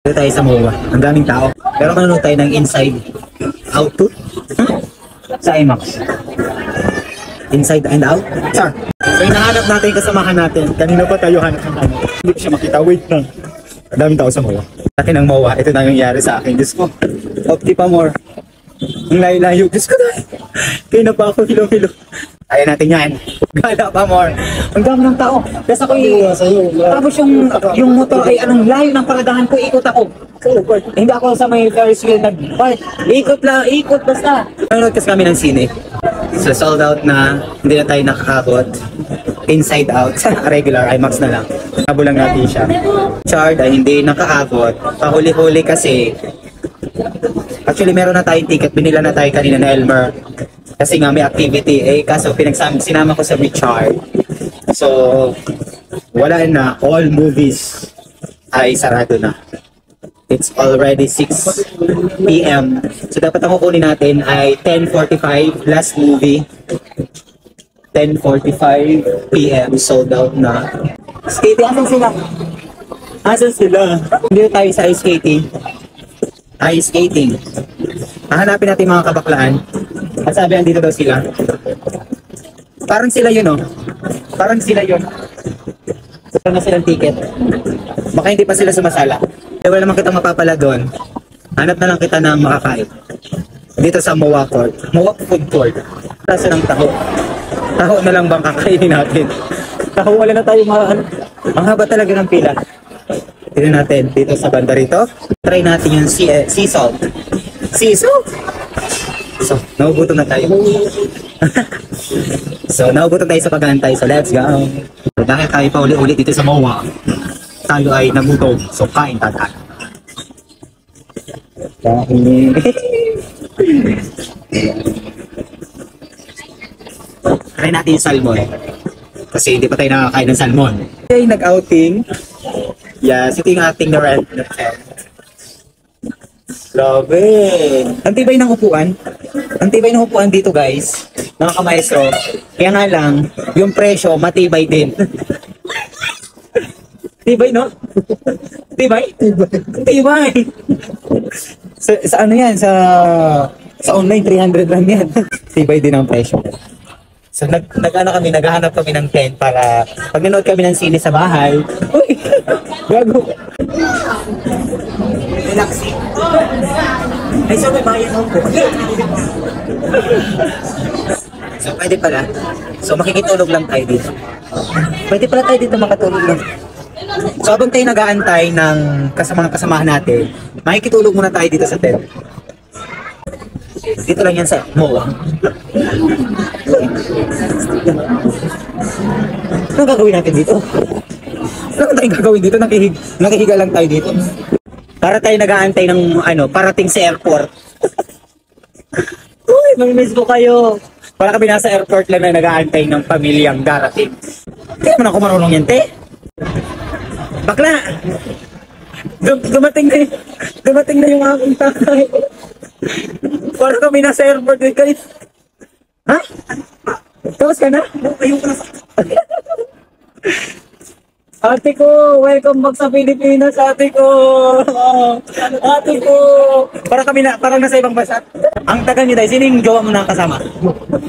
Dito tayo sa MOA. Ang daming tao. Pero manonood tayo ng Inside Out 2 sa IMAX. Inside and Out? Char! So hinahanap natin yung kasamahan natin. Kanina pa tayo hanap ng kanya. Hindi ko siya makita. Wait lang. Ang daming tao sa MOA. Akin ang MOA. Ito na yung nangyari sa akin. Diyos ko. Opti pa more. Ang layo-layo. Diyos ko na. Kaya na pa ako hilo-hilo. Kaya natin yan. Gala pa more. Ang dami ng tao. Kasi ako tapos yung motor ay anong layo ng paradahan ko. Ikot ako. Hindi ako sa may Ferris wheel nag-park. Ikot lang. Ikot basta. Nanonood kasi kami ng sine. So sold out na. Hindi na tayo nakakabot. Inside Out. Regular IMAX na lang. Nabo lang natin siya. Chard ay hindi nakaabot. Pahuli-huli kasi. Actually meron na tayong ticket. Binila na tayo kanina na Elmer. Kasi nga may activity. Eh kaso sinama ko sa Richard. So wala na. All movies ay sarado na. It's already 6 PM. So dapat ang kukunin natin ay 10:45 last movie. 10:45 PM sold out na. Skating, asan sila? Asan sila? Hindi tayo sa ice skating. Ice skating. Hahanapin natin mga kabaklaan. At sabi andito daw sila. Parang sila yun, oh. Parang sila yun. Parang na silang ticket. Baka hindi pa sila sumasala. Eh wala naman kitang mapapala doon. Hanap na lang kita ng makakain. Dito sa MOA Court. MOA Food Court. Kaso ng taho. Taho na lang bang kakainin natin? Taho, wala na tayo ang haba talaga ng pila. Tignan natin dito sa banda rito. Try natin yung sea salt. Sea salt? So, naubuto na tayo. So, naubuto tayo sa pag-aantay. So, let's go. So, dahil tayo pa uli-uli dito sa MOA, tayo ay nagutom. So, kain tayo. Kain. Try natin yung salmon. Kasi hindi pa tayo nakakain ng salmon. Okay, nag-outing. Yes, ito yung ating na-rent. Grabe. Ang tibay ng upuan. Ang tibay ng upuan dito, guys. Mga kamaestro. Kaya nga lang, yung presyo, matibay din. Tibay, no? Tibay? Tibay. Sa ano yan? Sa online, 300 lang yan. Tibay din ang presyo. So naghahanap kami ng tent para pag nanood kami ng sine sa bahay. Uy! Gago! Relaxing. Ay, so may bayan ako. So pwede pala. So makikitulog lang tayo dito. Pwede pala tayo dito makatulog lang. So habang tayo nag-aantay ng kasamahan natin, makikitulog muna tayo dito sa tent. Dito lang yan sa MOA. Ano gagawin natin dito? Ano tayong gagawin dito? Nakihiga lang tayo dito. Para tayo nag-aantay ng parating sa airport. Uy, mamimiss ko kayo. Para kami nasa airport lang na nag-aantay ng pamilyang darating. Kaya naman ako marunong yan, te. Bakla! Dumating na yung aking tatay. Para kami nasa airport din kayo. Ha? Tapos ka na? Ayun ka na sa... Ate ko, welcome back sa Pilipinas, ate ko. Ate ko. Parang nasa ibang bansa. Ang tagal niyo tayo, sino yung jowa mo na kasama?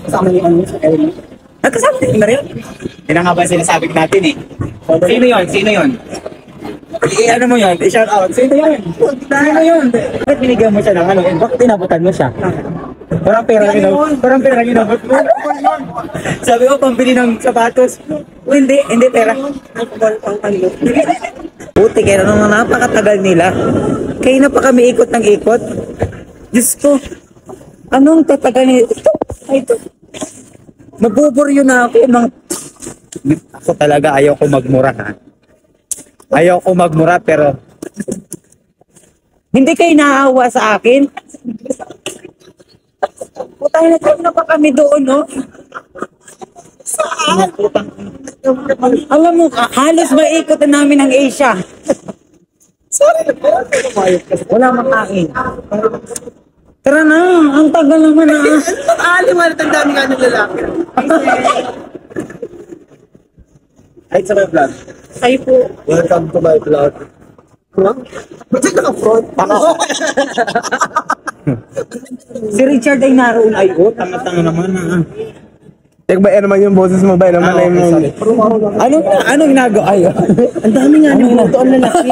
Kasama niyo ano sa airport. Nagkasama niyo na rin? Yan ang habang sinasabi natin eh. Sino yun? Sino yun? Ano mo yun? I-shout out. Sino yun? Sino yun? Bakit binigyan mo siya ng ano? Bakit tinabutan mo siya? Parang pera ginabot mo. Sabi ko, pambili ng sapatos. Hindi pera. Puti, kaya naman napakatagal nila. Kaya na pa kami ikot ng ikot. Diyos ko, anong tatagal nila? Ito. Mabuburyo na ako. Ako talaga ayaw ko magmura, ha? Ayaw ko magmura, pero hindi kayo naawa sa akin. Putay na pa kami doon, no? Saan? Alam mo, halos maikot na namin ang Asia. Sorry, wala makain. Tara na, ang tagal naman na. Alim, ang dami nga ng lalaki. Ay, sa my vlog. Ay po. Welcome to my vlog. Ba't siya naka-front? Si Richard ay naroon ay tanga-tanga naman ah. Ba naman yung boses mo ba? Naman na yung... Ano ginagawa? Ay, Ang dami nga ng buto, ang lalaki.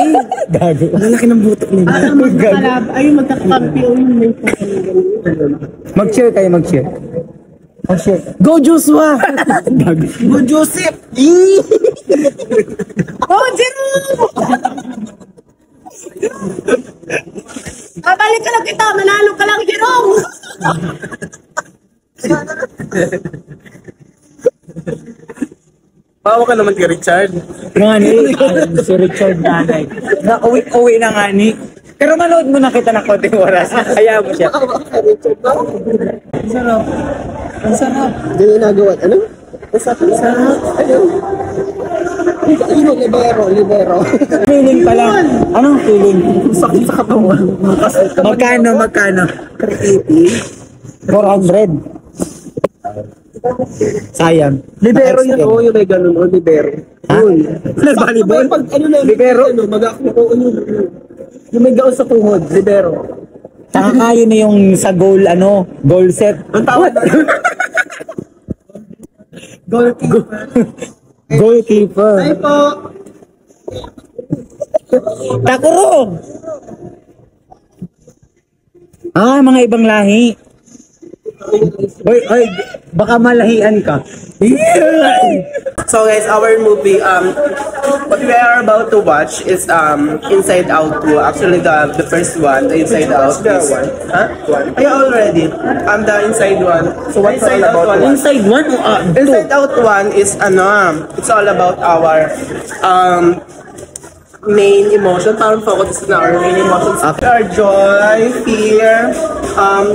gago. Ang lalaki ng buto nila. Ayun, magkakampi o yung may Mag-share kayo, mag-share. Mag-share. Go Joshua! Gago. Go Joseph! Oh, Jerome! Babalik ka lang kita, manalo ka lang, Jerome! Pawa ka naman kay Richard. Nga ni, si Richard nanay. Uwi na nga ni. Pero manood mo na kita ng konting oras. Kaya mo siya. Ang sarap. Ang sarap. Hindi na nagawa. Ano? Ang sarap. Ano? Libero. Feeling pala. Anong feeling? Sakit sa katawan. Magkano? 400. Sayang. Libero yun, oo, yung may ganun, o libero. Ha? Yun. Volleyball? Pag ano na, Libero? Yung may gaon sa tuhod, libero. Saka kayo na yung sa goal, goal set. Ang tawag Goalkeeper. Ay po. Takuro! Mga ibang lahi. Oy, baka malahian ka. So guys, our movie, what we are about to watch is Inside Out 2. Actually, the first one, the Inside Out. This one. Huh? Yeah, already. The Inside one. So what's all about? Inside one o Inside Out 1 is it's all about our main emotion. Parang focus na our main emotions. Our joy, fear,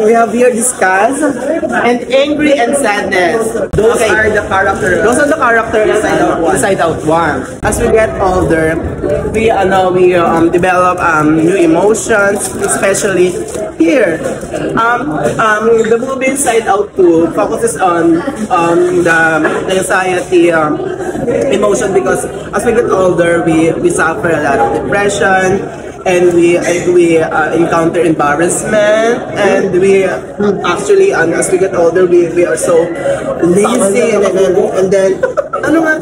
we have here disgust, and angry and sadness. Those are the characters. Those are the characters inside out 1. As we get older, we develop new emotions, especially here. The movie Inside Out 2 focuses on the anxiety emotion, because as we get older, we suffer a lot of depression, and we encounter embarrassment, and we actually as we get older, we are so lazy, and then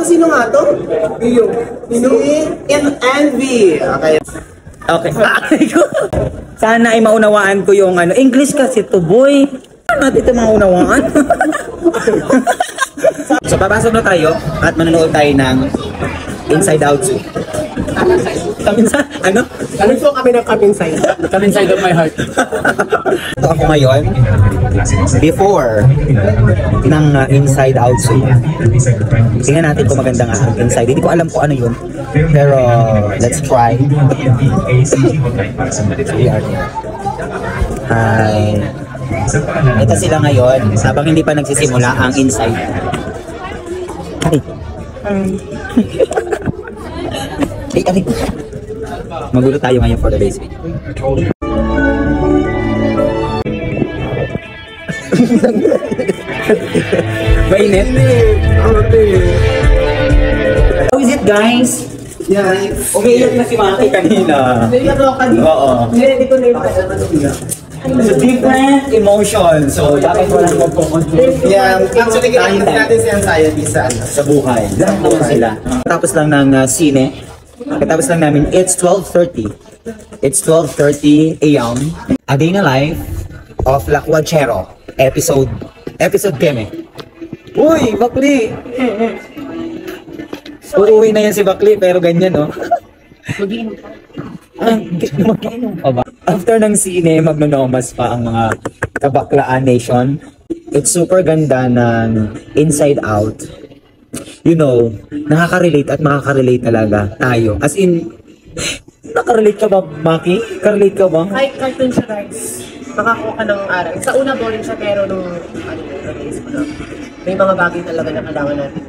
sino nga to? Envy. Okay. Sana ay maunawaan ko yung English kasi to boy. Ano natin ito maunawaan? So papasok na tayo at manonood tayo ng Inside Out 2. Kaminsay? Ano? Ano po kami ng Kaminsay? Kaminside of my heart. Ito ako ngayon, before ng Inside Out 2. Tingnan natin kung maganda nga ang inside. Hindi ko alam kung ano yun. Pero let's try. We are here. Hi. Ito sila ngayon habang hindi pa nagsisimula ang inside. Ay. Ay. Magulo tayo ngayon for the basic. Mainit? How is it, guys? Yeah. Umiiyak na si Maki kanina. Naiyak ako kanina. Oo. Hindi ko na yung So, different emotions. So, dapat walang magpo-control. Yeah, actually, ginamit natin si anxiety sa buhay. Lahat naman sila. Tapos lang ng sine. Katapos lang namin, it's 12:30. It's 12:30 a.m. A Day in the Life of La Cuachero. Episode keme. Uy, Bakli! Uuwi na yan si Bakli, pero ganyan, no? Mag-inom pa ba? After ng sine, magnonomas pa ang mga Kabaklaan Nation. It's super ganda ng Inside Out. You know, nakaka-relate at makaka-relate talaga tayo. As in, nakarelate ka ba, Maki? Karelate ka ba? Kahit cartoon siya, guys. Nakakuha ka ng aral. Sa una, boring siya, pero nung release ko na, may mga bagay talaga na kailangan natin.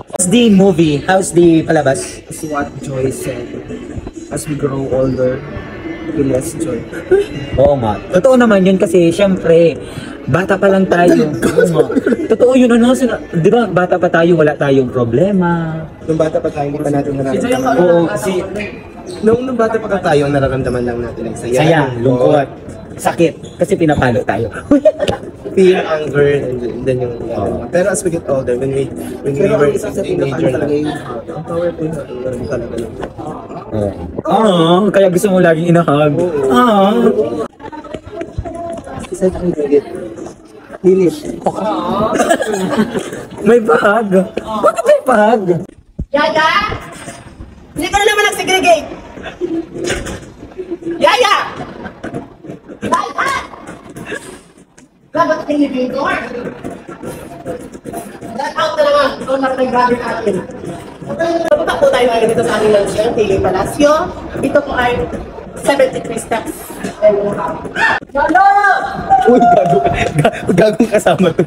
How's the movie? How's the palabas? As what Joy said, as we grow older, we less joy. Oo nga. Totoo naman yun kasi syempre, bata pa lang tayo. Oo nga. Totoo yun di ba, bata pa tayo, wala tayong problema. Nung bata pa tayo, hindi pa natin Si Joy ang Oo, Nung bata pa tayo, ang nararamdaman lang natin ay saya. Saya, lungkot, sakit. Kasi pinapalo tayo. Fear, anger, and then yung... pero as we get older, when we were teenager na, ang powerful na talaga lang. Kaya gusto mo laging inahag. Isa ang galit. Hilis. May bahag. Bakit may bahag? Yaya! Hindi ka na naman nag-segregate! Yaya! Yaya! Dapat tingin dito. Let out na naman. Ito na rin grabe natin. Pupunta po tayo ngayon dito sa aming mansion, Tigay Palacio. Ito po ay 73 steps. Yaya! Uy, gagong kasama to.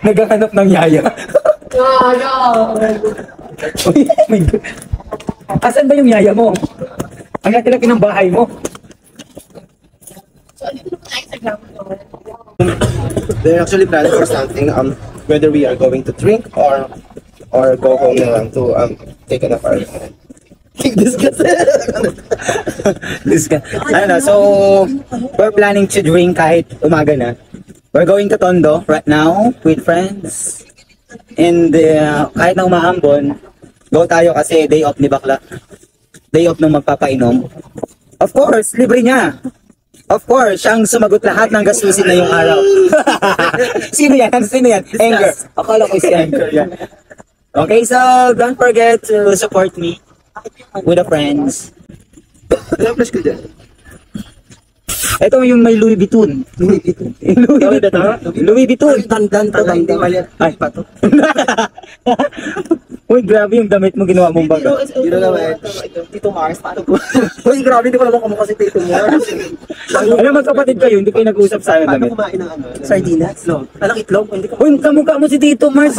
Naghahanap ng yaya. Yaya! Uy, my God. Asan ba yung yaya mo? Ang laki ng bahay mo. So, dito po tayo sa ground floor. They're actually planning for something, whether we are going to drink or go home na lang to take an apart. So, we're planning to drink kahit umaga na. We're going to Tondo right now with friends. And kahit na umaambon, go tayo kasi day off ni Bakla. Day off nung magpapainom. Of course, libre niya. Of course, siyang sumagot lahat ng gastusin na yung araw. Sino yan? Sino yan? Anger. Akala ko si Anger yan. Okay, so don't forget to support me with the friends. Flash ko dyan. Ito yung may Louis Vuitton. Louis Vuitton. Dandan to, dandan. Ay, pato. Uy, grabe yung damit mo ginawa mong baga. Yun na naman. Tito Mars, paano po? Uy, grabe, hindi ko naman kumukha si Tito Mars. Alam, magkapatid kayo, hindi kayo nag-usap sa akin Paano damit. kumain ng Sardinas? Itlog. Alang itlog? Hindi ko. Uy, kamukha mo si Tito Mars.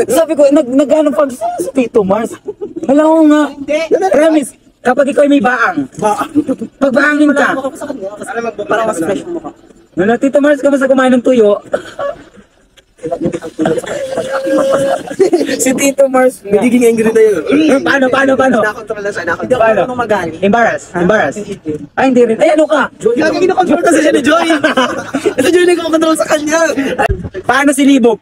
Sabi ko, nag-ano pag si Tito Mars. Alam ko nga. Promise, kapag ikaw ay may baang, pagbaangin ka. Parang mas fresh mo ka. Nala, Tito Mars, kamusta kumain ng tuyo? Si Tito Mars. Nagiging angry na yun. Paano? Nakontrol na siya, nakontrol. Paano? magaling. Embarrass. Ay, hindi rin. Ay, ano ka? Lagi kinakontrol kasi siya ni Joy. Ito Joy nagkakontrol sa kanya. Paano si Libog?